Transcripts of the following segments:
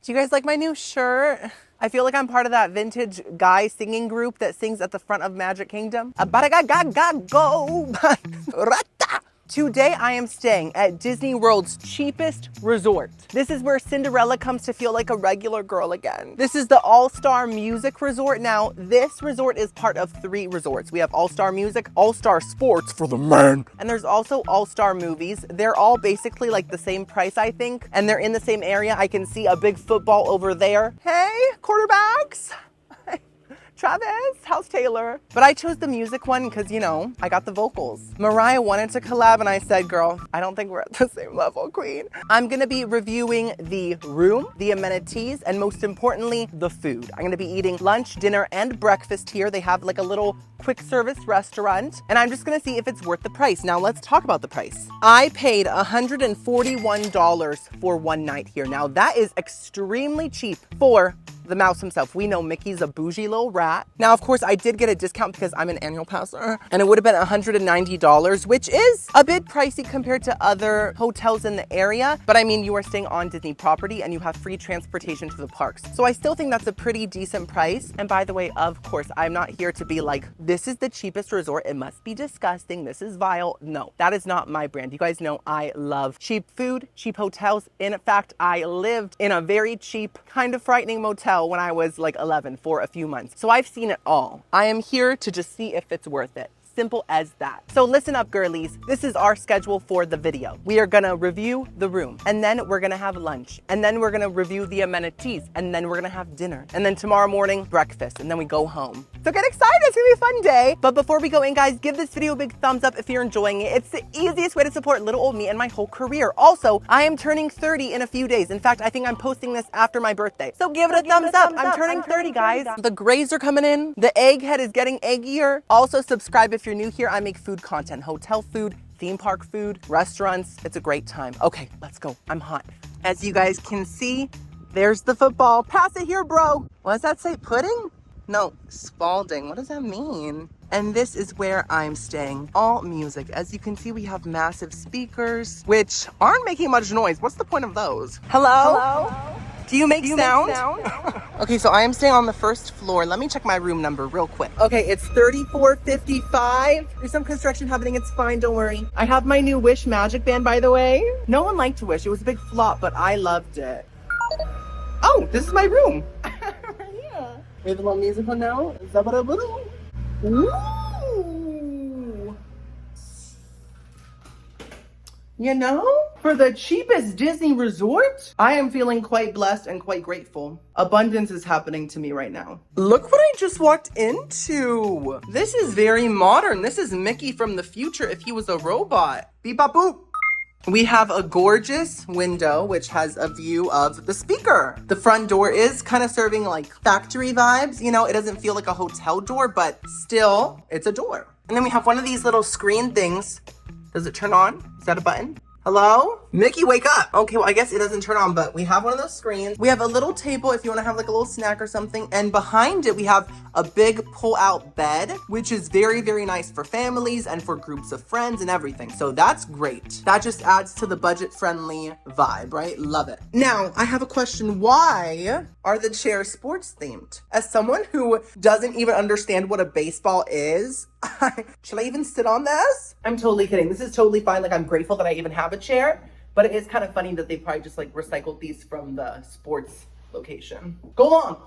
Do you guys like my new shirt? I feel like I'm part of that vintage guy singing group that sings at the front of Magic Kingdom. Go. Today I am staying at Disney World's cheapest resort. This is where Cinderella comes to feel like a regular girl again. This is the All-Star Music Resort. Now, this resort is part of 3 resorts. We have All-Star Music, All-Star Sports for the men, and there's also All-Star Movies. They're all basically like the same price, I think, and they're in the same area. I can see a big football over there. Hey, quarterbacks. Travis, how's Taylor? But I chose the music one because, you know, I got the vocals. Mariah wanted to collab and I said, girl, I don't think we're at the same level, queen. I'm gonna be reviewing the room, the amenities, and most importantly, the food. I'm gonna be eating lunch, dinner, and breakfast here. They have like a little quick service restaurant, and I'm just gonna see if it's worth the price. Now let's talk about the price. I paid $141 for one night here. Now that is extremely cheap for the mouse himself. We know Mickey's a bougie little rat. Now, of course, I did get a discount because I'm an annual passer, and it would have been $190, which is a bit pricey compared to other hotels in the area. But I mean, you are staying on Disney property and you have free transportation to the parks. So I still think that's a pretty decent price. And by the way, of course, I'm not here to be like, this is the cheapest resort. It must be disgusting. This is vile. No, that is not my brand. You guys know I love cheap food, cheap hotels. In fact, I lived in a very cheap, kind of frightening motel when I was like 11 for a few months. So I've seen it all. I am here to just see if it's worth it. Simple as that. So listen up, girlies. This is our schedule for the video. We are gonna review the room, and then we're gonna have lunch, and then we're gonna review the amenities, and then we're gonna have dinner, and then tomorrow morning, breakfast, and then we go home. So get excited, it's gonna be a fun day. But before we go in, guys, give this video a big thumbs up if you're enjoying it. It's the easiest way to support little old me and my whole career. Also, I am turning 30 in a few days. In fact, I think I'm posting this after my birthday. So give it a thumbs up. I'm turning 30, guys. The grays are coming in. The egghead is getting eggier. Also, subscribe if you're new here. I make food content, hotel food, theme park food, restaurants. It's a great time. Okay, let's go. I'm hot. As you guys can see, there's the football. Pass it here, bro. What does that say? Pudding? No, Spalding. What does that mean? And this is where I'm staying. All music. As you can see, we have massive speakers, which aren't making much noise. What's the point of those? Hello? Hello? Do you make sound? Okay, so I am staying on the first floor. Let me check my room number real quick. Okay, it's 3455. There's some construction happening. It's fine, don't worry. I have my new Wish Magic Band, by the way. No one liked Wish. It was a big flop, but I loved it. Oh, this is my room. Yeah. We have a little musical now. Ooh. You know, for the cheapest Disney resort, I am feeling quite blessed and quite grateful. Abundance is happening to me right now. Look what I just walked into. This is very modern. This is Mickey from the future if he was a robot. Beep bop boop. We have a gorgeous window, which has a view of the speaker. The front door is kind of serving like factory vibes. You know, it doesn't feel like a hotel door, but still, it's a door. And then we have one of these little screen things. Does it turn on? Is that a button? Hello? Mickey, wake up. Okay, well, I guess it doesn't turn on, but we have one of those screens. We have a little table if you want to have like a little snack or something. And behind it, we have a big pull-out bed, which is very, very nice for families and for groups of friends and everything. So that's great. That just adds to the budget-friendly vibe, right? Love it. Now, I have a question. Why are the chairs sports themed? As someone who doesn't even understand what a baseball is, should I even sit on this? I'm totally kidding. This is totally fine. Like, I'm grateful that I even have a chair, but it is kind of funny that they probably just like recycled these from the sports location. Go along.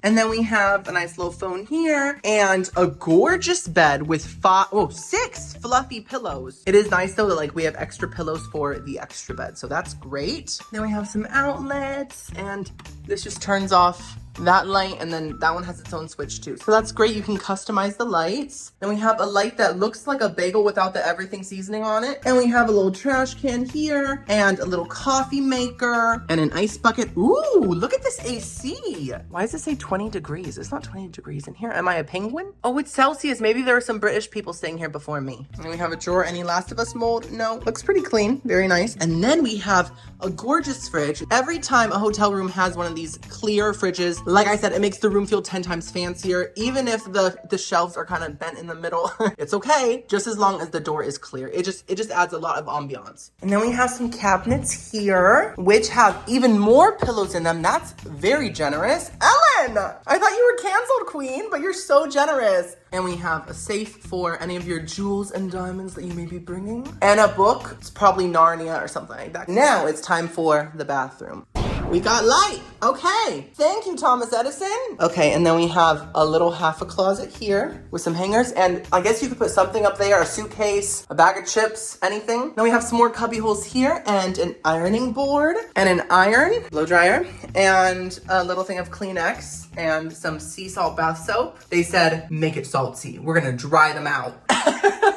And then we have a nice little phone here and a gorgeous bed with 6 fluffy pillows. It is nice though that like we have extra pillows for the extra bed. So that's great. Then we have some outlets and this just turns off that light, and then that one has its own switch too. So that's great. You can customize the lights. Then we have a light that looks like a bagel without the everything seasoning on it. And we have a little trash can here and a little coffee maker and an ice bucket. Ooh, look at this AC. Why does it say 20 degrees? It's not 20 degrees in here. Am I a penguin? Oh, it's Celsius. Maybe there were some British people staying here before me. And we have a drawer. Any Last of Us mold? No. Looks pretty clean. Very nice. And then we have a gorgeous fridge. Every time a hotel room has one of these clear fridges, Like I said, it makes the room feel 10 times fancier. Even if the shelves are kind of bent in the middle, it's okay. Just as long as the door is clear. It just adds a lot of ambiance. And then we have some cabinets here, which have even more pillows in them. That's very generous. Ellen, I thought you were canceled, queen, but you're so generous. And we have a safe for any of your jewels and diamonds that you may be bringing. And a book. It's probably Narnia or something like that. Now it's time for the bathroom. We got light. Okay. Thank you, Thomas Edison. Okay, and then we have a little half a closet here with some hangers. And I guess you could put something up there, a suitcase, a bag of chips, anything. Then we have some more cubby holes here and an ironing board and an iron, blow dryer, and a little thing of Kleenex and some sea salt bath soap. They said, make it salty. We're gonna dry them out.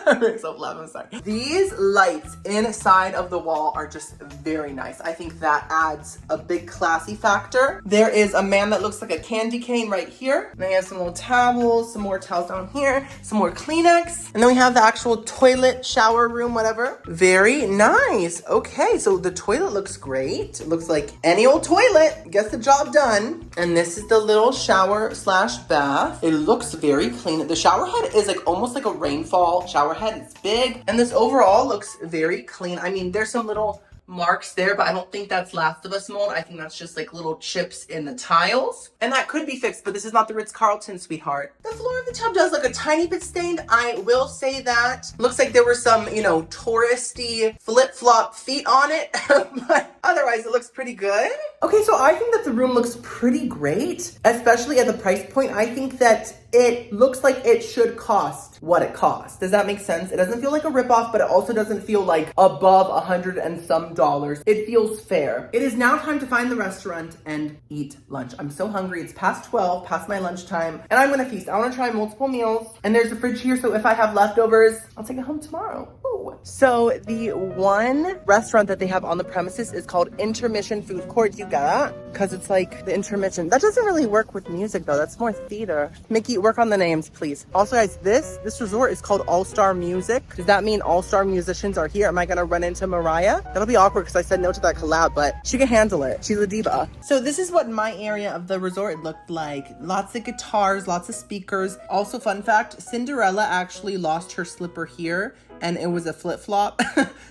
I'm sorry. These lights inside of the wall are just very nice. I think that adds a big classy factor. There is a man that looks like a candy cane right here. And then we have some little towels, some more towels down here, some more Kleenex. And then we have the actual toilet, shower room, whatever. Very nice. Okay, so the toilet looks great. It looks like any old toilet. Gets the job done. And this is the little shower slash bath. It looks very clean. The shower head is like almost like a rainfall shower head. It's big. And this overall looks very clean. I mean, there's some little marks there, but I don't think that's Last of Us mold. I think that's just like little chips in the tiles. And that could be fixed, but this is not the Ritz-Carlton, sweetheart. The floor of the tub does look a tiny bit stained. I will say that. Looks like there were some, you know, touristy flip-flop feet on it, but otherwise it looks pretty good. Okay, so I think that the room looks pretty great, especially at the price point. I think that it looks like it should cost what it costs. Does that make sense? It doesn't feel like a ripoff, but it also doesn't feel like above $100 and some dollars. It feels fair. It is now time to find the restaurant and eat lunch. I'm so hungry. It's past 12, past my lunchtime, and I'm gonna feast. I wanna try multiple meals, and there's a fridge here, so if I have leftovers, I'll take it home tomorrow. Ooh. So the one restaurant that they have on the premises is called Intermission Food Court. You got that? Because it's like the intermission. That doesn't really work with music though. That's more theater. Mickey, work on the names, please. Also, guys, this resort is called All-Star Music. Does that mean all-star musicians are here? Am I gonna run into Mariah? That'll be awkward because I said no to that collab, but she can handle it. She's a diva. So this is what my area of the resort looked like. Lots of guitars, lots of speakers. Also, fun fact, Cinderella actually lost her slipper here, and it was a flip-flop.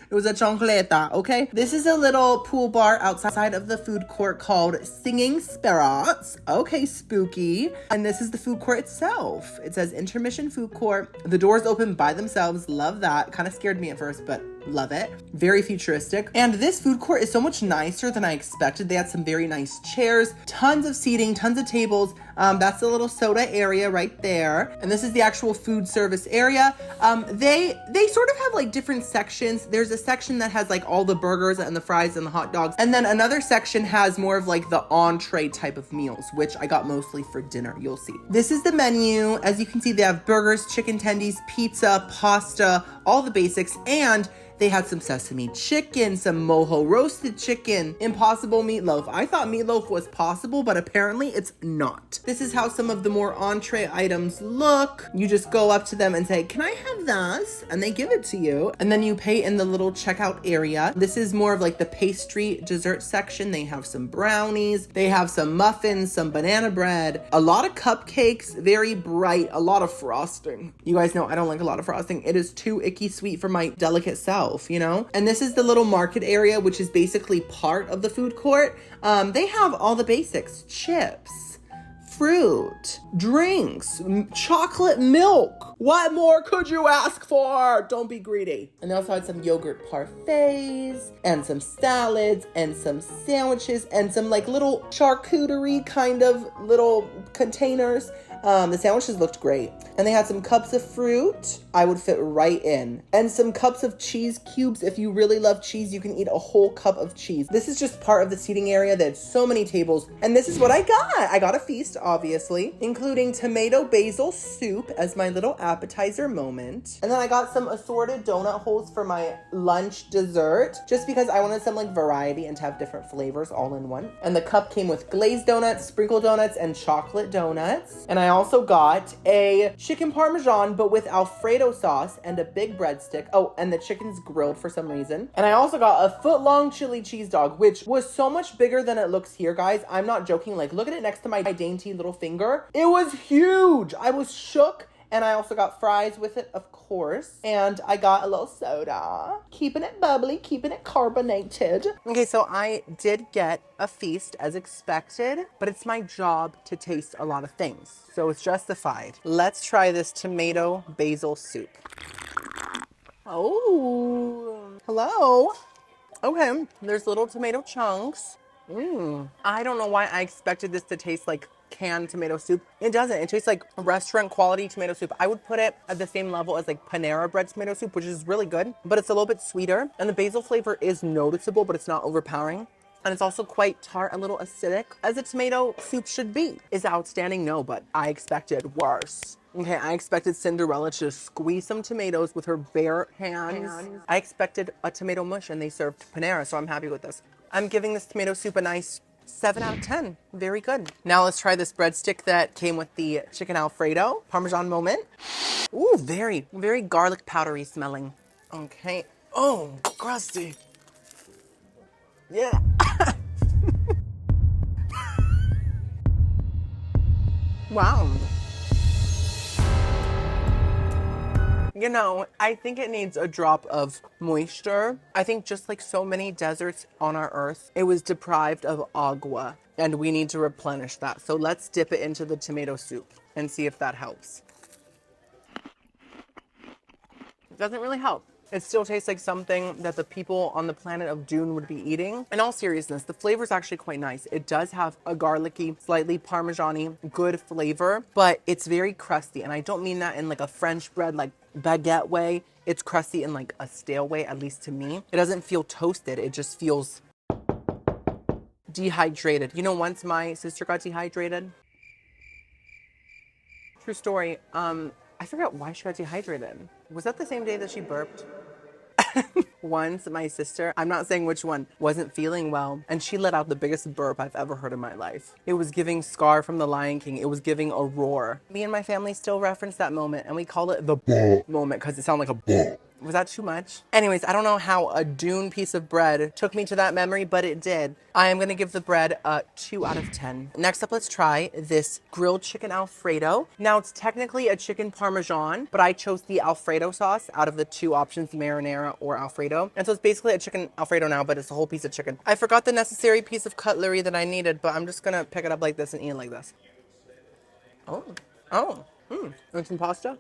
It was a chancleta, okay? This is a little pool bar outside of the food court called Singing Sparrows. Okay, spooky. And this is the food court itself. It says Intermission Food Court. The doors open by themselves. Love that. Kind of scared me at first, but love it. Very futuristic. And this food court is so much nicer than I expected. They had some very nice chairs, tons of seating, tons of tables. That's the little soda area right there. And this is the actual food service area. They sort of have like different sections. There's a section that has like all the burgers and the fries and the hot dogs. And then another section has more of like the entree type of meals, which I got mostly for dinner. You'll see. This is the menu. As you can see, they have burgers, chicken tendies, pizza, pasta, all the basics. And they had some sesame chicken, some mojo roasted chicken, impossible meatloaf. I thought meatloaf was possible, but apparently it's not. This is how some of the more entree items look. You just go up to them and say, can I have this? And they give it to you. And then you pay in the little checkout area. This is more of like the pastry dessert section. They have some brownies. They have some muffins, some banana bread, a lot of cupcakes, very bright, a lot of frosting. You guys know I don't like a lot of frosting. It is too icky sweet for my delicate self. You know? And this is the little market area, which is basically part of the food court. They have all the basics: chips, fruit, drinks, chocolate milk. What more could you ask for? Don't be greedy. And they also had some yogurt parfaits and some salads and some sandwiches and some like little charcuterie kind of little containers. The sandwiches looked great. And they had some cups of fruit. I would fit right in. And some cups of cheese cubes. If you really love cheese, you can eat a whole cup of cheese. This is just part of the seating area. They had so many tables. And this is what I got. I got a feast, obviously, including tomato basil soup as my little appetizer moment. And then I got some assorted donut holes for my lunch dessert, just because I wanted some like variety and to have different flavors all in one. And the cup came with glazed donuts, sprinkled donuts, and chocolate donuts. And I also got a chicken parmesan, but with Alfredo sauce and a big breadstick. Oh, and the chicken's grilled for some reason. And I also got a foot-long chili cheese dog, which was so much bigger than it looks here, guys. I'm not joking. Like, look at it next to my dainty little finger. It was huge. I was shook. And I also got fries with it, of course. And I got a little soda. Keeping it bubbly, keeping it carbonated. Okay, so I did get a feast as expected, but it's my job to taste a lot of things. So it's justified. Let's try this tomato basil soup. Oh, hello. Okay, there's little tomato chunks. I don't know why I expected this to taste like canned tomato soup. It doesn't. It tastes like restaurant quality tomato soup. I would put it at the same level as like Panera Bread tomato soup, which is really good, but it's a little bit sweeter. And the basil flavor is noticeable, but it's not overpowering. And it's also quite tart, a little acidic, as a tomato soup should be. Is it outstanding? No, but I expected worse. Okay, I expected Cinderella to squeeze some tomatoes with her bare hands. I expected a tomato mush, and they served Panera, so I'm happy with this. I'm giving this tomato soup a nice 7 out of 10. Very good. Now let's try this breadstick that came with the chicken Alfredo. Parmesan moment. Ooh, very, very garlic powdery smelling. Okay. Oh, crusty. Yeah. Wow. You know, I think it needs a drop of moisture. I think just like so many deserts on our earth, it was deprived of agua, and we need to replenish that. So let's dip it into the tomato soup and see if that helps. It doesn't really help. It still tastes like something that the people on the planet of Dune would be eating. In all seriousness, the flavor is actually quite nice. It does have a garlicky, slightly Parmesan-y, good flavor, but it's very crusty. And I don't mean that in like a French bread, like baguette way. It's crusty in like a stale way, at least to me. It doesn't feel toasted. It just feels dehydrated. You know, once my sister got dehydrated. True story. I forgot why she got dehydrated. Was that the same day that she burped? Once my sister, I'm not saying which one, wasn't feeling well, and she let out the biggest burp I've ever heard in my life. It was giving Scar from The Lion King. It was giving a roar. Me and my family still reference that moment, and we call it the moment because it sounded like a Was that too much? Anyways, I don't know how a Dune piece of bread took me to that memory, but it did. I am going to give the bread a 2 out of 10. Next up, let's try this grilled chicken Alfredo. Now, it's technically a chicken Parmesan, but I chose the Alfredo sauce out of the two options, marinara or Alfredo. And so it's basically a chicken Alfredo now, but it's a whole piece of chicken. I forgot the necessary piece of cutlery that I needed, but I'm just going to pick it up like this and eat it like this. And some pasta.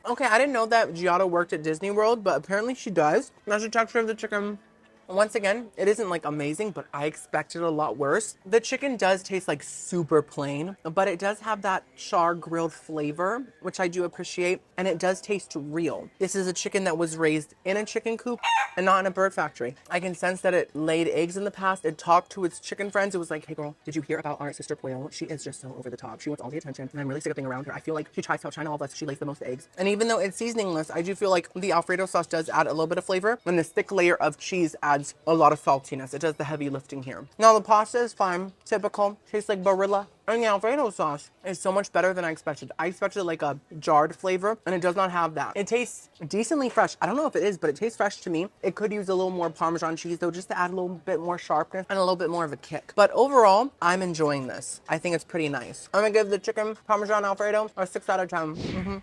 Okay, I didn't know that Giada worked at Disney World, but apparently she does. That's the texture of the chicken. Once again, it isn't like amazing, but I expected a lot worse. The chicken does taste like super plain, but it does have that char grilled flavor, which I do appreciate, and it does taste real. This is a chicken that was raised in a chicken coop and not in a bird factory. I can sense that it laid eggs in the past. It talked to its chicken friends. It was like, hey girl, did you hear about our sister Pollo? She is just so over the top. She wants all the attention, and I'm really sick of being around her. I feel like she tries to outshine all of us. She lays the most eggs. And even though it's seasoningless, I do feel like the Alfredo sauce does add a little bit of flavor, and this thick layer of cheese adds a lot of saltiness. It does the heavy lifting here. Now the pasta is fine, typical, tastes like Barilla. And the Alfredo sauce is so much better than I expected. I expected like a jarred flavor, and it does not have that. It tastes decently fresh. I don't know if it is, but it tastes fresh to me. It could use a little more Parmesan cheese though, just to add a little bit more sharpness and a little bit more of a kick. But overall, I'm enjoying this. I think it's pretty nice. I'm gonna give the chicken Parmesan Alfredo a 6 out of 10.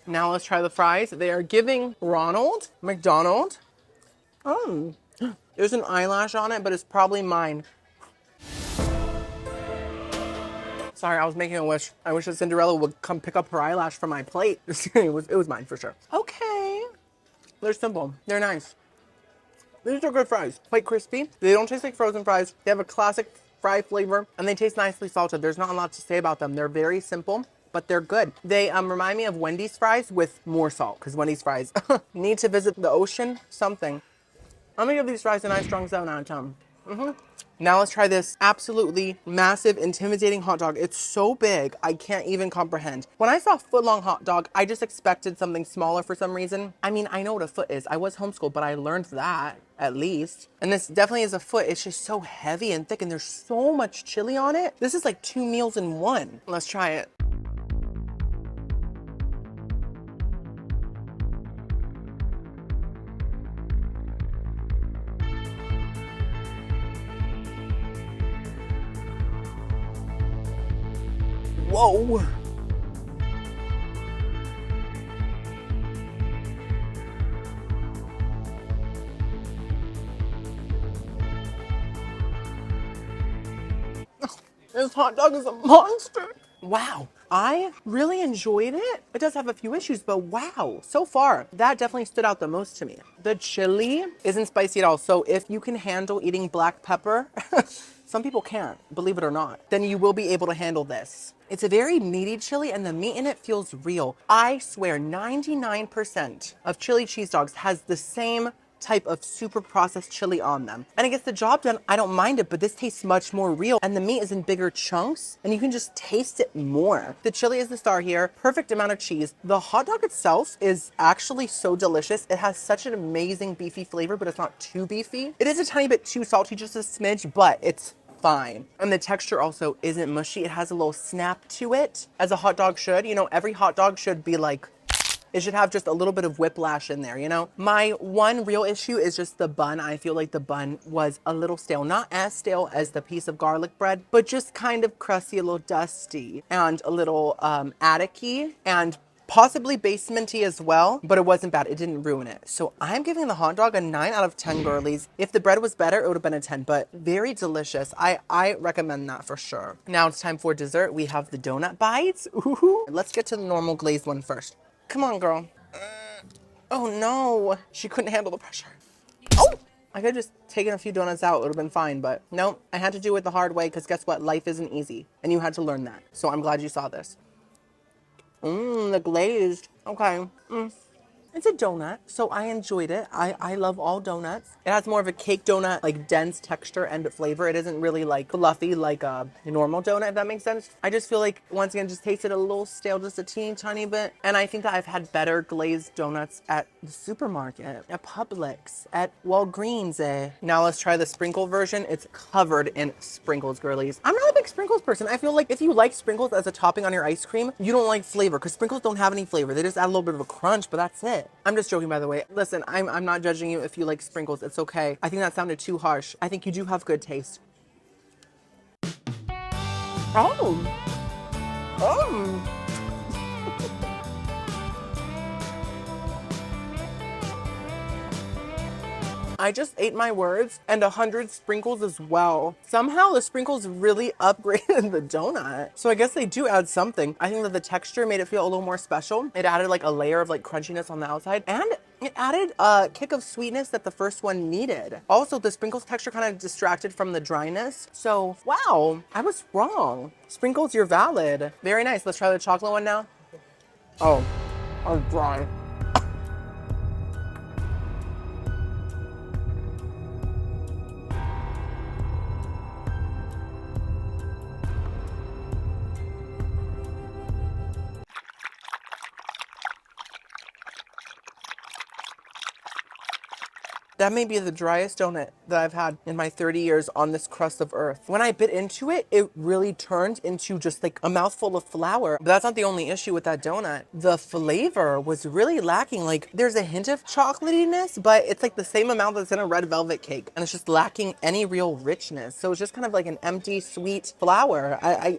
Now let's try the fries. They are giving Ronald McDonald. There's an eyelash on it, but it's probably mine. Sorry, I was making a wish. I wish that Cinderella would come pick up her eyelash from my plate. It was mine for sure. Okay. They're simple. They're nice. These are good fries. Quite crispy. They don't taste like frozen fries. They have a classic fry flavor, and they taste nicely salted. There's not a lot to say about them. They're very simple, but they're good. They remind me of Wendy's fries with more salt, because Wendy's fries need to visit the ocean, something. I'm gonna give these fries a nice strong 7 out of 10. Now let's try this absolutely massive, intimidating hot dog. It's so big, I can't even comprehend. When I saw foot-long hot dog, I just expected something smaller for some reason. I mean, I know what a foot is. I was homeschooled, but I learned that, at least. And this definitely is a foot. It's just so heavy and thick, and there's so much chili on it. This is like 2 meals in one. Let's try it. Whoa. This hot dog is a monster. Wow, I really enjoyed it. It does have a few issues, but wow, so far, that definitely stood out the most to me. The chili isn't spicy at all, so if you can handle eating black pepper, some people can't, believe it or not, then you will be able to handle this. It's a very meaty chili and the meat in it feels real. I swear 99% of chili cheese dogs has the same type of super processed chili on them. And it gets the job done. I don't mind it, but this tastes much more real and the meat is in bigger chunks and you can just taste it more. The chili is the star here, perfect amount of cheese. The hot dog itself is actually so delicious. It has such an amazing beefy flavor, but it's not too beefy. It is a tiny bit too salty, just a smidge, but it's fine. And the texture also isn't mushy. It has a little snap to it, as a hot dog should. You know, every hot dog should be like, it should have just a little bit of whiplash in there, you know? My one real issue is just the bun. I feel like the bun was a little stale. Not as stale as the piece of garlic bread, but just kind of crusty, a little dusty, and a little attic-y, and possibly basementy as well, but it wasn't bad. It didn't ruin it. So I'm giving the hot dog a 9 out of 10 girlies. If the bread was better, it would have been a 10, but very delicious. I recommend that for sure. Now it's time for dessert. We have the donut bites. Ooh. Let's get to the normal glazed one first. Come on, girl. Oh no, she couldn't handle the pressure. Oh! I could have just taken a few donuts out, it would have been fine, but no, I had to do it the hard way because guess what? Life isn't easy and you had to learn that. So I'm glad you saw this. The glazed. Okay. It's a donut, so I enjoyed it. I love all donuts. It has more of a cake donut, like dense texture and flavor. It isn't really like fluffy like a normal donut, if that makes sense. I just feel like, once again, just tasted a little stale, just a teeny tiny bit. And I think that I've had better glazed donuts at the supermarket, at Publix, at Walgreens. Now let's try the sprinkle version. It's covered in sprinkles, girlies. I'm not a big sprinkles person. I feel like if you like sprinkles as a topping on your ice cream, you don't like flavor, because sprinkles don't have any flavor. They just add a little bit of a crunch, but that's it. I'm just joking, by the way. Listen, I'm not judging you if you like sprinkles. It's okay. I think that sounded too harsh. I think you do have good taste. Oh. I just ate my words and 100 sprinkles as well. Somehow the sprinkles really upgraded the donut. So I guess they do add something. I think that the texture made it feel a little more special. It added like a layer of like crunchiness on the outside, and it added a kick of sweetness that the first one needed. Also, the sprinkles texture kind of distracted from the dryness. So wow, I was wrong. Sprinkles, you're valid. Very nice. Let's try the chocolate one now. Oh, I was dry. That may be the driest donut that I've had in my 30 years on this crust of earth. When I bit into it, it really turned into just like a mouthful of flour. But that's not the only issue with that donut. The flavor was really lacking. Like, there's a hint of chocolatiness, but it's like the same amount that's in a red velvet cake. And it's just lacking any real richness. So it's just kind of like an empty, sweet flour. I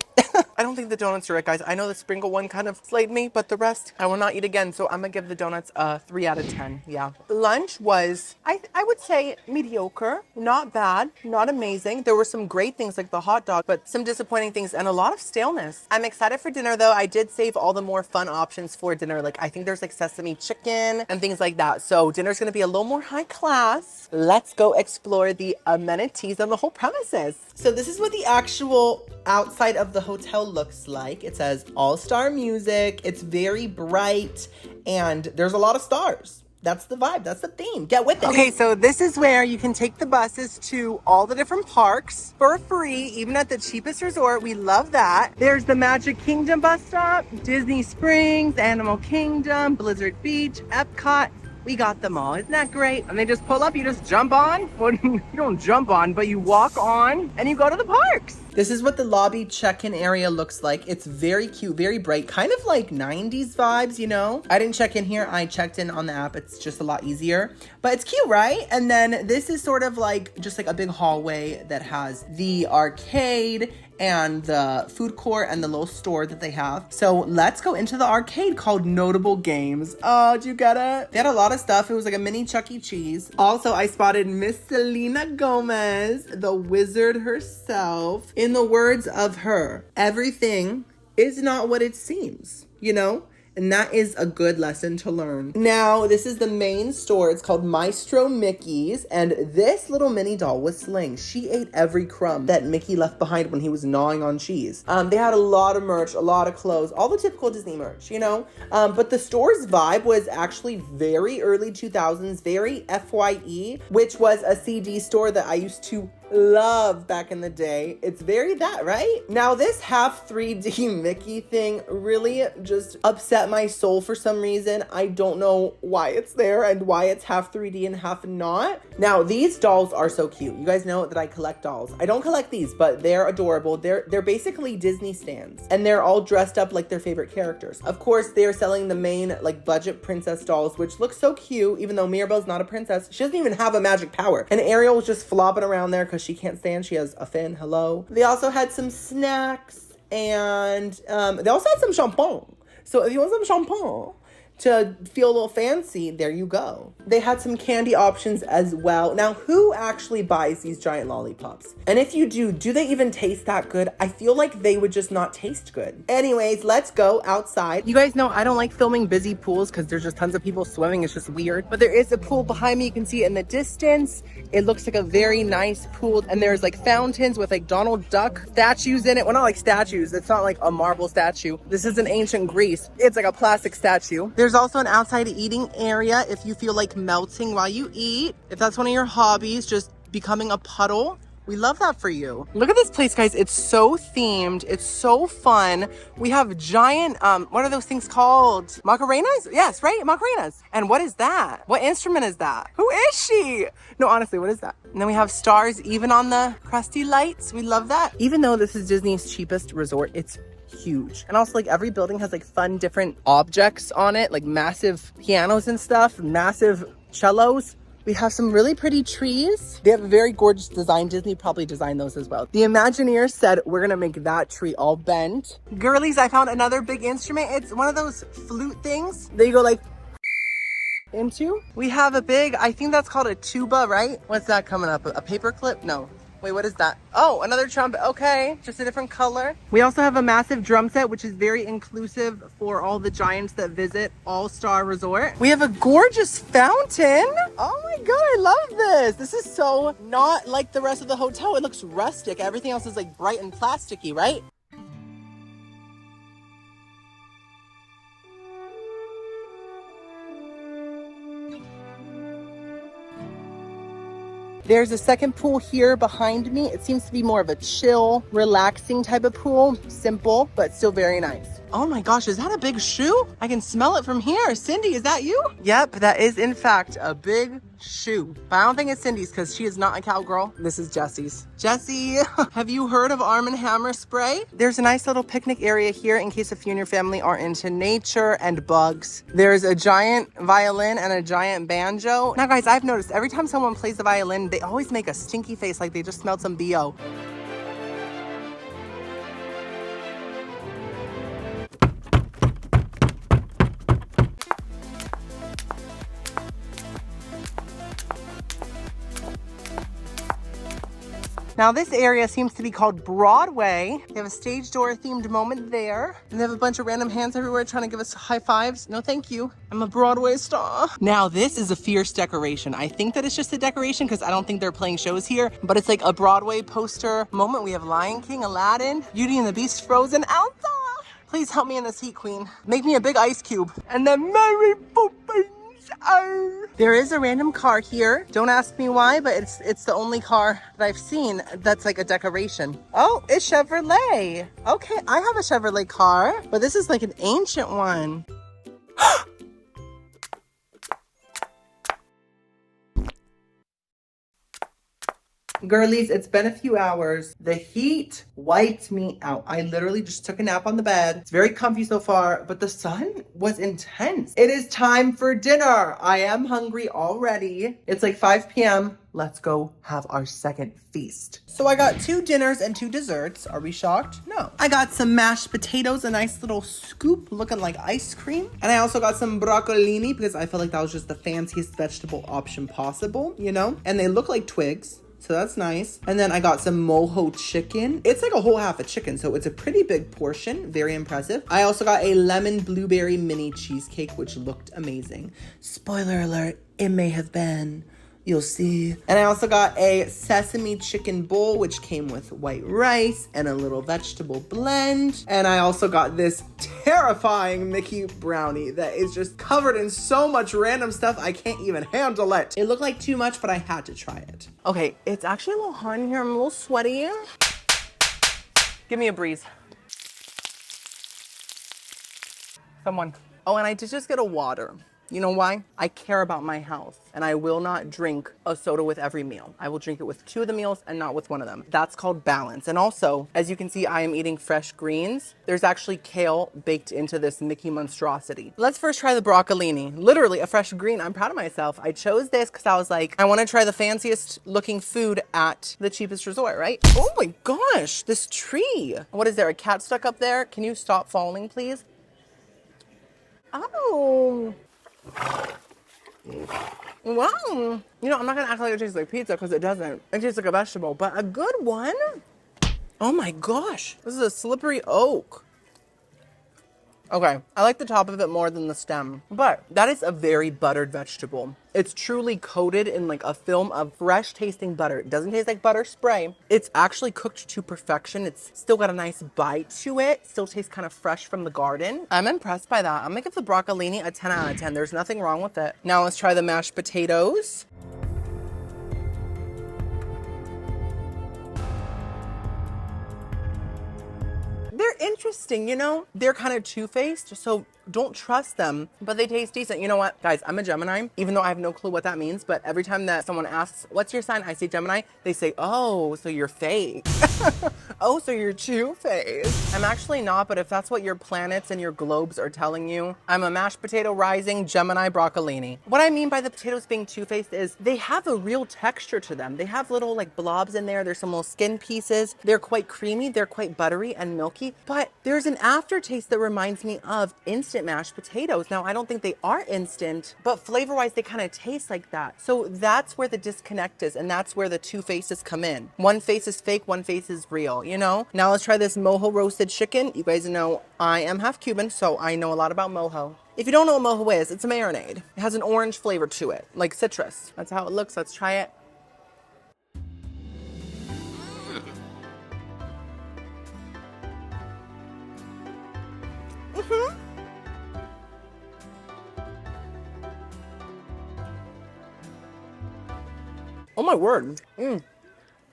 don't think the donuts are it, guys. I know the sprinkle one kind of slayed me, but the rest I will not eat again. So I'm gonna give the donuts a 3 out of 10. Yeah. Lunch was, I would say, mediocre. Not bad, not amazing. There were some great things like the hot dog, but some disappointing things and a lot of staleness. I'm excited for dinner though. I did save all the more fun options for dinner. Like, I think there's like sesame chicken and things like that. So dinner's gonna be a little more high class. Let's go explore the amenities on the whole premises. So this is what the actual outside of the hotel looks like. It says all-star music. It's very bright and there's a lot of stars. That's the vibe. That's the theme. Get with it. Okay, so this is where you can take the buses to all the different parks for free, even at the cheapest resort. We love that. There's the Magic Kingdom bus stop, Disney Springs, Animal Kingdom, Blizzard Beach, Epcot. We got them all. Isn't that great? And they just pull up, you just jump on. Well, you don't jump on, but you walk on and you go to the parks. This is what the lobby check-in area looks like. It's very cute, very bright, kind of like 90s vibes, you know? I didn't check in here. I checked in on the app. It's just a lot easier, but it's cute, right? And then this is sort of like just like a big hallway that has the arcade and the food court and the little store that they have. So let's go into the arcade called Notable Games. Oh, did you get it? They had a lot of stuff. It was like a mini Chuck E. Cheese. Also, I spotted Miss Selena Gomez, the wizard herself. In the words of her, everything is not what it seems, you know? And that is a good lesson to learn. Now, this is the main store. It's called Maestro Mickey's. And this little mini doll was slaying. She ate every crumb that Mickey left behind when he was gnawing on cheese. They had a lot of merch, a lot of clothes, all the typical Disney merch, you know? But the store's vibe was actually very early 2000s, very FYE, which was a CD store that I used to love back in the day. It's very that, right? Now, this half 3D Mickey thing really just upset my soul for some reason. I don't know why it's there and why it's half 3D and half not. Now, these dolls are so cute. You guys know that I collect dolls. I don't collect these, but they're adorable. They're basically Disney stands, and they're all dressed up like their favorite characters. Of course, they're selling the main like budget princess dolls, which look so cute, even though Mirabelle's not a princess. She doesn't even have a magic power. And Ariel was just flopping around there because she can't stand. She has a fin. Hello. They also had some snacks, and they also had some champagne. So if you want some champagne to feel a little fancy, there you go. They had some candy options as well. Now, who actually buys these giant lollipops? And if you do they even taste that good? I feel like they would just not taste good. Anyways, let's go outside. You guys know I don't like filming busy pools because there's just tons of people swimming. It's just weird. But there is a pool behind me. You can see it in the distance. It looks like a very nice pool. And there's like fountains with like Donald Duck statues in it. Well, not like statues. It's not like a marble statue. This is in ancient Greece. It's like a plastic statue. There's also an outside eating area if you feel like melting while you eat. If that's one of your hobbies, just becoming a puddle. We love that for you. Look at this place, guys. It's so themed. It's so fun. We have giant, what are those things called? Macarenas? Yes, right? Macarenas. And what is that? What instrument is that? Who is she? No, honestly, what is that? And then we have stars even on the crusty lights. We love that. Even though this is Disney's cheapest resort, it's huge. And also like every building has like fun different objects on it, like massive pianos and stuff, massive cellos. We have some really pretty trees. They have a very gorgeous design. Disney probably designed those as well. The Imagineers said, we're gonna make that tree all bent. Girlies, I found another big instrument. It's one of those flute things that you go like into. We have a big, I think that's called a tuba, right? What's that coming up? A paper clip? No. Wait, what is that? Oh, another trumpet. Okay, just a different color. We also have a massive drum set, which is very inclusive for all the giants that visit All-Star Resort. We have a gorgeous fountain. Oh my God, I love this. This is so not like the rest of the hotel. It looks rustic. Everything else is like bright and plasticky, right? There's a second pool here behind me. It seems to be more of a chill, relaxing type of pool. Simple, but still very nice. Oh my gosh, is that a big shoe? I can smell it from here. Cindy, is that you? Yep, that is in fact a big shoe. But I don't think it's Cindy's because she is not a cowgirl. This is Jessie's. Jessie, have you heard of Arm & Hammer spray? There's a nice little picnic area here in case if you and your family are into nature and bugs. There's a giant violin and a giant banjo. Now guys, I've noticed every time someone plays the violin, they always make a stinky face like they just smelled some BO. Now this area seems to be called Broadway. They have a stage door themed moment there. And they have a bunch of random hands everywhere trying to give us high fives. No, thank you. I'm a Broadway star. Now this is a fierce decoration. I think that it's just a decoration because I don't think they're playing shows here, but it's like a Broadway poster moment. We have Lion King, Aladdin, Beauty and the Beast, Frozen, Elsa. Please help me in this heat, queen. Make me a big ice cube. And then Mary Poppins. There is a random car here. Don't ask me why, but it's the only car that I've seen that's like a decoration. Oh, it's Chevrolet. Okay, I have a Chevrolet car, but this is like an ancient one. Girlies, it's been a few hours. The heat wiped me out. I literally just took a nap on the bed. It's very comfy so far, but the sun was intense. It is time for dinner. I am hungry already. It's like 5 p.m. Let's go have our second feast. So I got 2 dinners and 2 desserts. Are we shocked? No. I got some mashed potatoes, a nice little scoop looking like ice cream. And I also got some broccolini because I felt like that was just the fanciest vegetable option possible, you know? And they look like twigs. So that's nice. And then I got some mojo chicken. It's like a whole half a chicken, so it's a pretty big portion. Very impressive. I also got a lemon blueberry mini cheesecake, which looked amazing. Spoiler alert, it may have been. You'll see. And I also got a sesame chicken bowl, which came with white rice and a little vegetable blend. And I also got this terrifying Mickey brownie that is just covered in so much random stuff I can't even handle it. It looked like too much, but I had to try it. Okay, it's actually a little hot in here. I'm a little sweaty. Give me a breeze. Someone. Oh, and I did just get a water. You know why? I care about my health and I will not drink a soda with every meal. I will drink it with 2 of the meals and not with 1 of them. That's called balance. And also, as you can see, I am eating fresh greens. There's actually kale baked into this Mickey monstrosity. Let's first try the broccolini. Literally a fresh green. I'm proud of myself. I chose this because I was like, I want to try the fanciest looking food at the cheapest resort, right? Oh my gosh, this tree. What is there, a cat stuck up there? Can you stop falling, please? Oh. Wow. You know, I'm not gonna act like it tastes like pizza because it doesn't. It tastes like a vegetable, but a good one. Oh my gosh. This is a slippery oak. Okay, I like the top of it more than the stem, but that is a very buttered vegetable. It's truly coated in like a film of fresh tasting butter. It doesn't taste like butter spray. It's actually cooked to perfection. It's still got a nice bite to it. Still tastes kind of fresh from the garden. I'm impressed by that. I'm gonna give the broccolini a 10 out of 10. There's nothing wrong with it. Now let's try the mashed potatoes. They're interesting, you know? They're kind of two-faced, so don't trust them, but they taste decent. You know what, guys, I'm a Gemini, even though I have no clue what that means, but every time that someone asks, what's your sign? I say Gemini, they say, oh, so you're fake. Oh, so you're two-faced. I'm actually not, but if that's what your planets and your globes are telling you, I'm a mashed potato rising Gemini broccolini. What I mean by the potatoes being two-faced is they have a real texture to them. They have little like blobs in there. There's some little skin pieces. They're quite creamy. They're quite buttery and milky, but there's an aftertaste that reminds me of instant mashed potatoes. Now, I don't think they are instant, but flavor-wise, they kind of taste like that. So that's where the disconnect is, and that's where the two faces come in. One face is fake, one face is real, you know? Now let's try this mojo roasted chicken. You guys know I am half Cuban, so I know a lot about mojo. If you don't know what mojo is, it's a marinade. It has an orange flavor to it, like citrus. That's how it looks. Let's try it. Oh my word.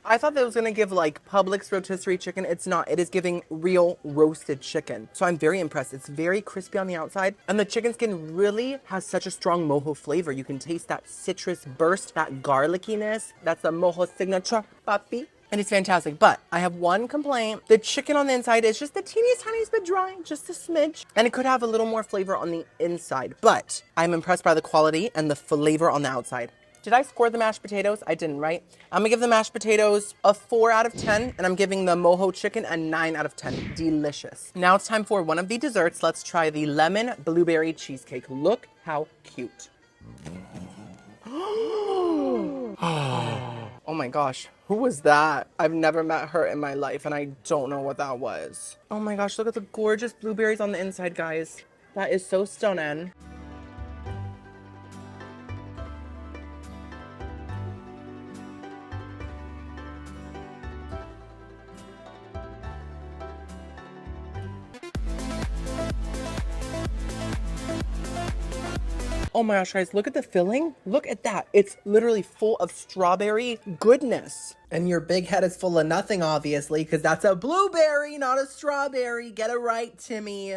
I thought that was gonna give like Publix rotisserie chicken. It's not. It is giving real roasted chicken. So I'm very impressed. It's very crispy on the outside, and the chicken skin really has such a strong mojo flavor. You can taste that citrus burst, that garlickiness. That's the mojo signature, papi. And it's fantastic, but I have one complaint. The chicken on the inside is just the teeniest, tiniest bit dry, just a smidge. And it could have a little more flavor on the inside, but I'm impressed by the quality and the flavor on the outside. Did I score the mashed potatoes? I didn't, right? I'm gonna give the mashed potatoes a 4 out of 10, and I'm giving the mojo chicken a 9 out of 10. Delicious. Now it's time for one of the desserts. Let's try the lemon blueberry cheesecake. Look how cute. Oh my gosh, who was that? I've never met her in my life, and I don't know what that was. Oh my gosh, look at the gorgeous blueberries on the inside, guys. That is so stunning. Oh my gosh, guys, look at the filling. Look at that. It's literally full of strawberry goodness. And your big head is full of nothing, obviously, because that's a blueberry, not a strawberry. Get it right, Timmy.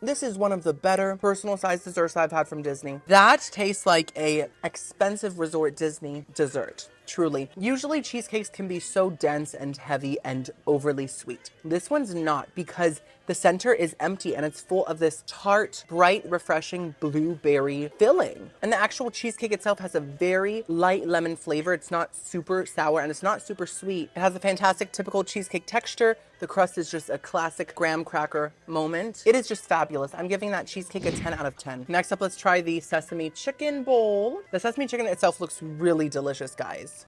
This is one of the better personal sized desserts I've had from Disney. That tastes like a expensive resort Disney dessert. Truly. Usually cheesecakes can be so dense and heavy and overly sweet. This one's not, because the center is empty and it's full of this tart, bright, refreshing blueberry filling. And the actual cheesecake itself has a very light lemon flavor. It's not super sour and it's not super sweet. It has a fantastic typical cheesecake texture. The crust is just a classic graham cracker moment. It is just fabulous. I'm giving that cheesecake a 10 out of 10. Next up, let's try the sesame chicken bowl. The sesame chicken itself looks really delicious, guys.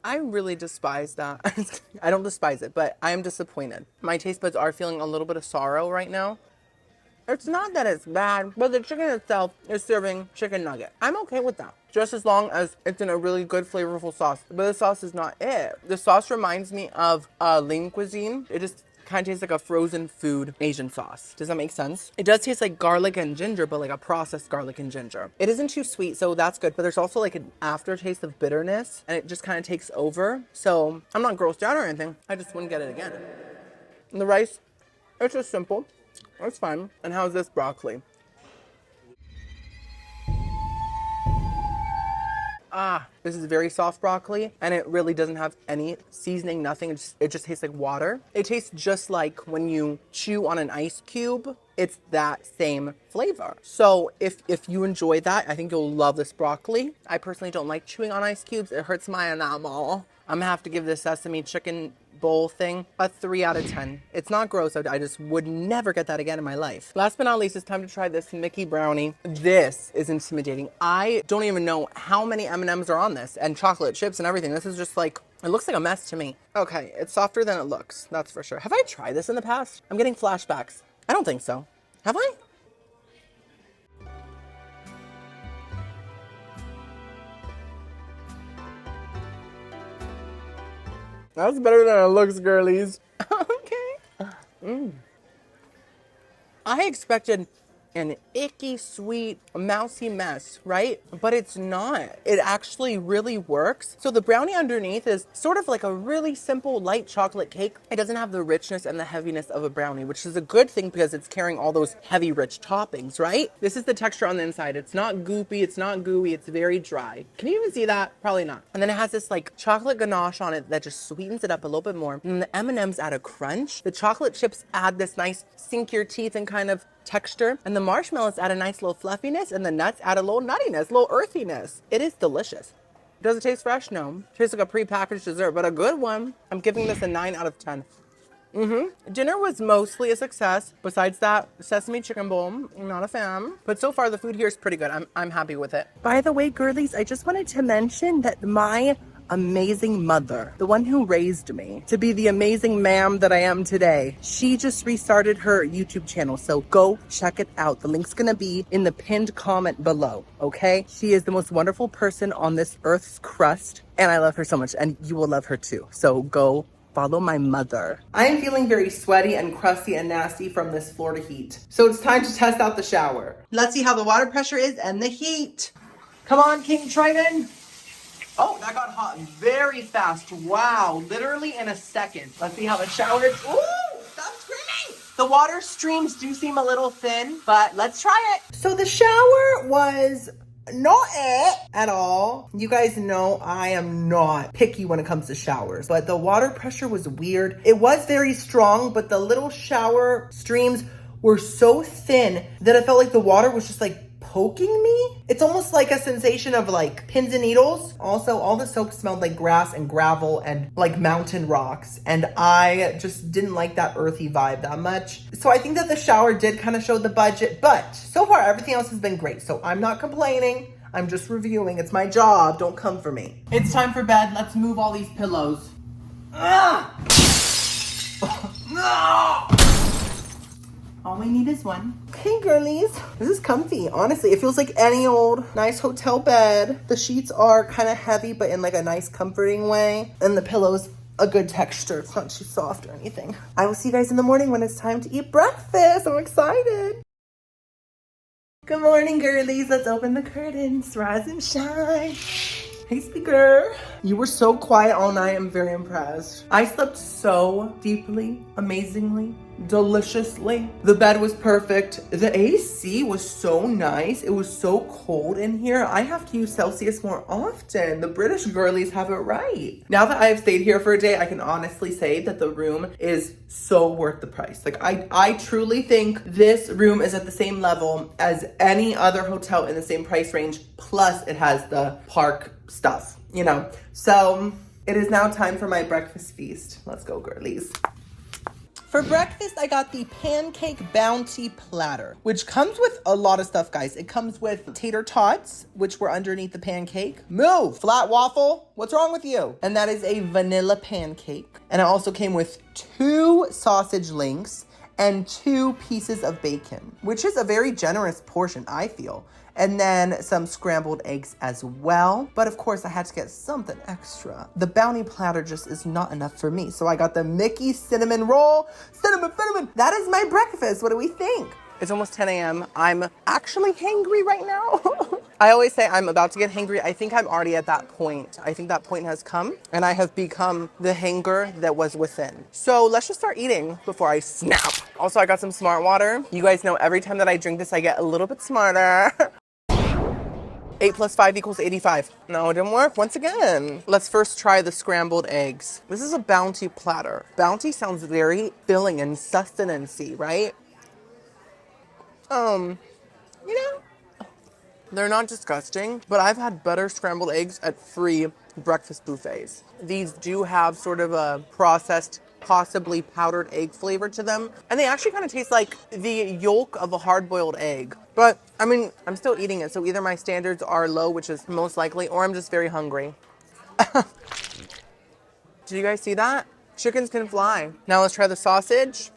I really despise that. I don't despise it, but I am disappointed. My taste buds are feeling a little bit of sorrow right now. It's not that it's bad, but the chicken itself is serving chicken nugget. I'm okay with that, just as long as it's in a really good, flavorful sauce. But the sauce is not it. The sauce reminds me of lean cuisine. It just kind of tastes like a frozen food Asian sauce. Does that make sense? It does taste like garlic and ginger, but like a processed garlic and ginger. It isn't too sweet, so that's good, but there's also like an aftertaste of bitterness, and it just kind of takes over. So I'm not grossed out or anything. I just wouldn't get it again. And the rice, it's just simple. It's fine. And how's this broccoli? This is very soft broccoli, and it really doesn't have any seasoning, nothing. It just tastes like water. It tastes just like when you chew on an ice cube. It's that same flavor. So if you enjoy that, I think you'll love this broccoli. I personally don't like chewing on ice cubes. It hurts my enamel. I'm gonna have to give this sesame chicken bowl thing a 3 out of 10. It's not gross. I just would never get that again in my life. Last but not least, it's time to try this Mickey brownie. This is intimidating. I don't even know how many M&Ms are on this, and chocolate chips and everything. This is just like, it looks like a mess to me. Okay, it's softer than it looks. That's for sure. Have I tried this in the past? I'm getting flashbacks. I don't think so. Have I? That's better than it looks, girlies. Okay. I expected an icky, sweet, mousy mess, right? But it's not. It actually really works. So the brownie underneath is sort of like a really simple, light chocolate cake. It doesn't have the richness and the heaviness of a brownie, which is a good thing because it's carrying all those heavy, rich toppings, right? This is the texture on the inside. It's not goopy, it's not gooey, it's very dry. Can you even see that? Probably not. And then it has this like chocolate ganache on it that just sweetens it up a little bit more. And the M&Ms add a crunch. The chocolate chips add this nice sink your teeth and kind of texture, and the marshmallows add a nice little fluffiness, and the nuts add a little nuttiness, a little earthiness. It is delicious. Does it taste fresh? No. It tastes like a prepackaged dessert, but a good one. I'm giving this a 9 out of 10. Dinner was mostly a success. Besides that sesame chicken bowl, I'm not a fan. But so far, the food here is pretty good. I'm happy with it. By the way, girlies, I just wanted to mention that my amazing mother, the one who raised me to be the amazing ma'am that I am today, she just restarted her YouTube channel. So go check it out. The link's gonna be in the pinned comment below, okay? She is the most wonderful person on this earth's crust, and I love her so much, and you will love her too. So go follow my mother. I am feeling very sweaty and crusty and nasty from this Florida heat. So it's time to test out the shower. Let's see how the water pressure is and the heat. Come on, King Triton. Oh, that got hot very fast. Wow, literally in a second. Let's see how the shower is. Ooh, stop screaming. The water streams do seem a little thin, but let's try it. So the shower was not it at all. You guys know I am not picky when it comes to showers, but the water pressure was weird. It was very strong, but the little shower streams were so thin that I felt like the water was just like poking me. It's almost like a sensation of like pins and needles. Also, all the soap smelled like grass and gravel and like mountain rocks. And I just didn't like that earthy vibe that much. So I think that the shower did kind of show the budget, but so far everything else has been great. So I'm not complaining. I'm just reviewing. It's my job. Don't come for me. It's time for bed. Let's move all these pillows. No! All we need is one. Okay, girlies. This is comfy. Honestly, it feels like any old nice hotel bed. The sheets are kind of heavy, but in like a nice comforting way. And the pillow's a good texture. It's not too soft or anything. I will see you guys in the morning when it's time to eat breakfast. I'm excited. Good morning, girlies. Let's open the curtains. Rise and shine. Hey, speaker. You were so quiet all night. I'm very impressed. I slept so deeply, amazingly, deliciously. The bed was perfect. The AC was so nice. It was so cold in here. I have to use Celsius more often. The British girlies have it right. Now that I've stayed here for a day, I can honestly say that the room is so worth the price. Like I truly think this room is at the same level as any other hotel in the same price range. Plus it has the park stuff, you know. So it is now time for my breakfast feast. Let's go, girlies. For breakfast, I got the pancake bounty platter, which comes with a lot of stuff, guys. It comes with tater tots, which were underneath the pancake. Move, flat waffle. What's wrong with you? And that is a vanilla pancake. And it also came with 2 sausage links and 2 pieces of bacon, which is a very generous portion, I feel. And then some scrambled eggs as well. But of course I had to get something extra. The bounty platter just is not enough for me. So I got the Mickey cinnamon roll. Cinnamon. That is my breakfast. What do we think? It's almost 10 a.m. I'm actually hangry right now. I always say I'm about to get hangry. I think I'm already at that point. I think that point has come and I have become the hanger that was within. So let's just start eating before I snap. Also, I got some smart water. You guys know every time that I drink this, I get a little bit smarter. 8 + 5 = 85. No, it didn't work once again. Let's first try the scrambled eggs. This is a bounty platter. Bounty sounds very filling and sustenance-y, right? You know, they're not disgusting, but I've had better scrambled eggs at free breakfast buffets. These do have sort of a processed, possibly powdered egg flavor to them. And they actually kind of taste like the yolk of a hard-boiled egg. But, I mean, I'm still eating it, so either my standards are low, which is most likely, or I'm just very hungry. Did you guys see that? Chickens can fly. Now let's try the sausage.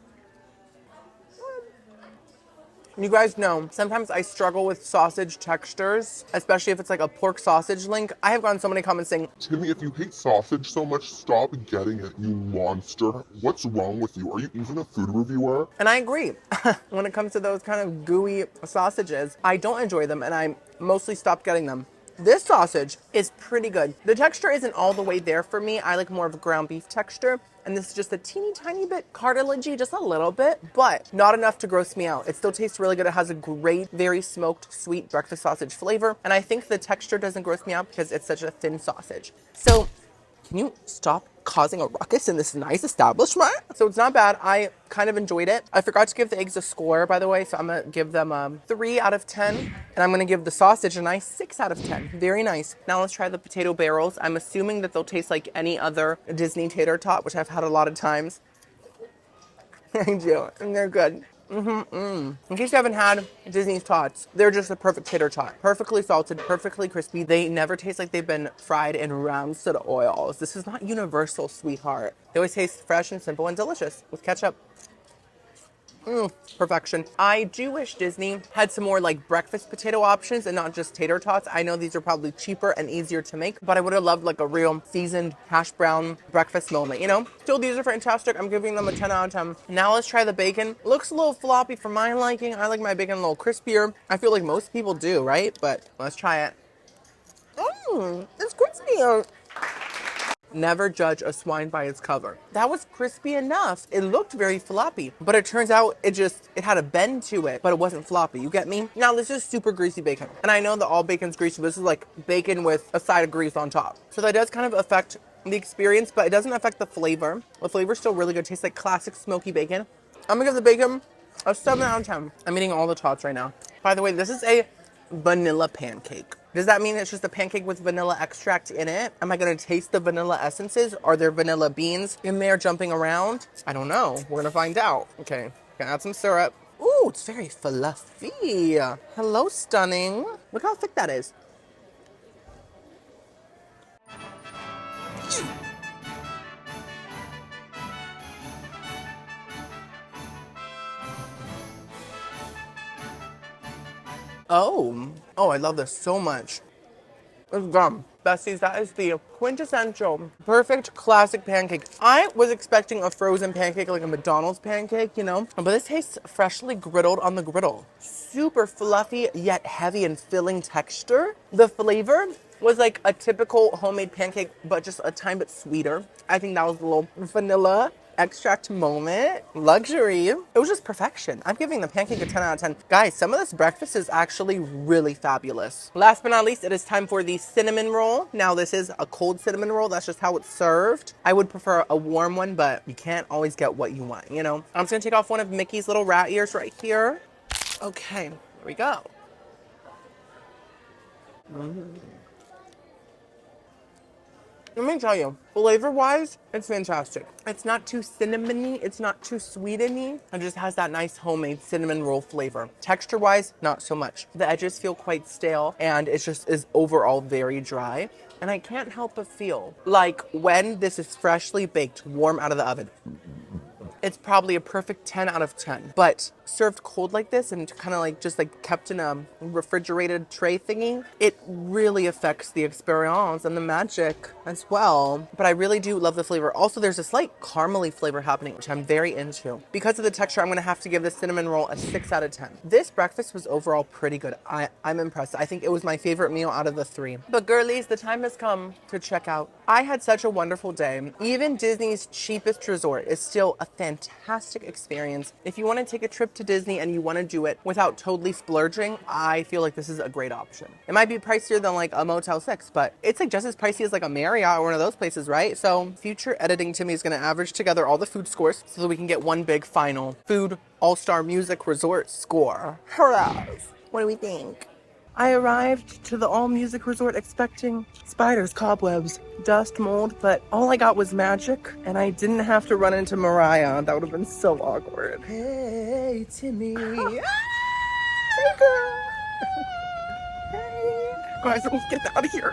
You guys know, sometimes I struggle with sausage textures, especially if it's like a pork sausage link. I have gotten so many comments saying, Timmy, if you hate sausage so much, stop getting it, you monster. What's wrong with you? Are you even a food reviewer? and I agree. When it comes to those kind of gooey sausages, I don't enjoy them and I mostly stopped getting them. This sausage is pretty good. The texture isn't all the way there for me. I like more of a ground beef texture. And this is just a teeny tiny bit cartilagey, just a little bit, but not enough to gross me out. It still tastes really good. It has a great, very smoked, sweet breakfast sausage flavor. And I think the texture doesn't gross me out because it's such a thin sausage. So can you stop causing a ruckus in this nice establishment? So it's not bad. I kind of enjoyed it. I forgot to give the eggs a score, by the way, so I'm gonna give them 3 out of 10. And I'm gonna give the sausage a nice 6 out of 10. Very nice. Now let's try the potato barrels. I'm assuming that they'll taste like any other Disney tater tot, which I've had a lot of times. I do, and they're good. In case you haven't had Disney's tots, they're just a perfect tater tot. Perfectly salted, perfectly crispy. They never taste like they've been fried in rancid oils. This is not Universal, sweetheart. They always taste fresh and simple and delicious with ketchup. Perfection. I do wish Disney had some more like breakfast potato options and not just tater tots. I know these are probably cheaper and easier to make, but I would have loved like a real seasoned hash brown breakfast moment, you know? Still, these are fantastic. I'm giving them a 10 out of 10. Now let's try the bacon. Looks a little floppy for my liking. I like my bacon a little crispier. I feel like most people do, right? But let's try it. It's crispier. Never judge a swine by its cover. That was crispy enough. It looked very floppy, but it turns out it had a bend to it, but it wasn't floppy. You get me? Now this is super greasy bacon. And I know that all bacon's greasy, but this is like bacon with a side of grease on top. So that does kind of affect the experience, but it doesn't affect the flavor. The flavor's still really good. It tastes like classic smoky bacon. I'm gonna give the bacon a 7 out of 10. I'm eating all the tots right now. By the way, this is a vanilla pancake. Does that mean it's just a pancake with vanilla extract in it? Am I gonna taste the vanilla essences? Are there vanilla beans in there jumping around? I don't know. We're gonna find out. Okay, gonna add some syrup. Ooh, it's very fluffy. Hello, stunning. Look how thick that is. Oh, I love this so much. It's gum. Besties, that is the quintessential, perfect, classic pancake. I was expecting a frozen pancake like a McDonald's pancake, you know? But this tastes freshly griddled on the griddle. Super fluffy, yet heavy and filling texture. The flavor was like a typical homemade pancake, but just a tiny bit sweeter. I think that was a little vanilla extract moment. Luxury. It was just perfection. I'm giving the pancake a 10 out of 10. Guys, some of this breakfast is actually really fabulous. Last but not least, it is time for the cinnamon roll. Now, this is a cold cinnamon roll. That's just how it's served. I would prefer a warm one, but you can't always get what you want, you know? I'm just gonna take off one of Mickey's little rat ears right here. Okay, here we go. Let me tell you, flavor-wise, it's fantastic. It's not too cinnamony, it's not too sweeteny. It just has that nice homemade cinnamon roll flavor. Texture-wise, not so much. The edges feel quite stale, and it just is overall very dry. And I can't help but feel like when this is freshly baked, warm out of the oven, it's probably a perfect 10 out of 10. But served cold like this and kind of like just like kept in a refrigerated tray thingy, it really affects the experience and the magic as well. But I really do love the flavor. Also, there's a slight caramely flavor happening, which I'm very into. Because of the texture, I'm gonna have to give this cinnamon roll a 6 out of 10. This breakfast was overall pretty good. I'm impressed. I think it was my favorite meal out of the 3. But girlies, the time has come to check out. I had such a wonderful day. Even Disney's cheapest resort is still a fantastic experience. If you want to take a trip to Disney and you want to do it without totally splurging, I feel like this is a great option. It might be pricier than like a Motel 6, but it's like just as pricey as like a Marriott or one of those places, right? So future editing Timmy is going to average together all the food scores so that we can get one big final food all-star music resort score. Hurrah! What do we think? I arrived to the All Music Resort expecting spiders, cobwebs, dust, mold, but all I got was magic, and I didn't have to run into Mariah. That would have been so awkward. Hey, Timmy. Hey, girl. Hey. Guys, let's get out of here.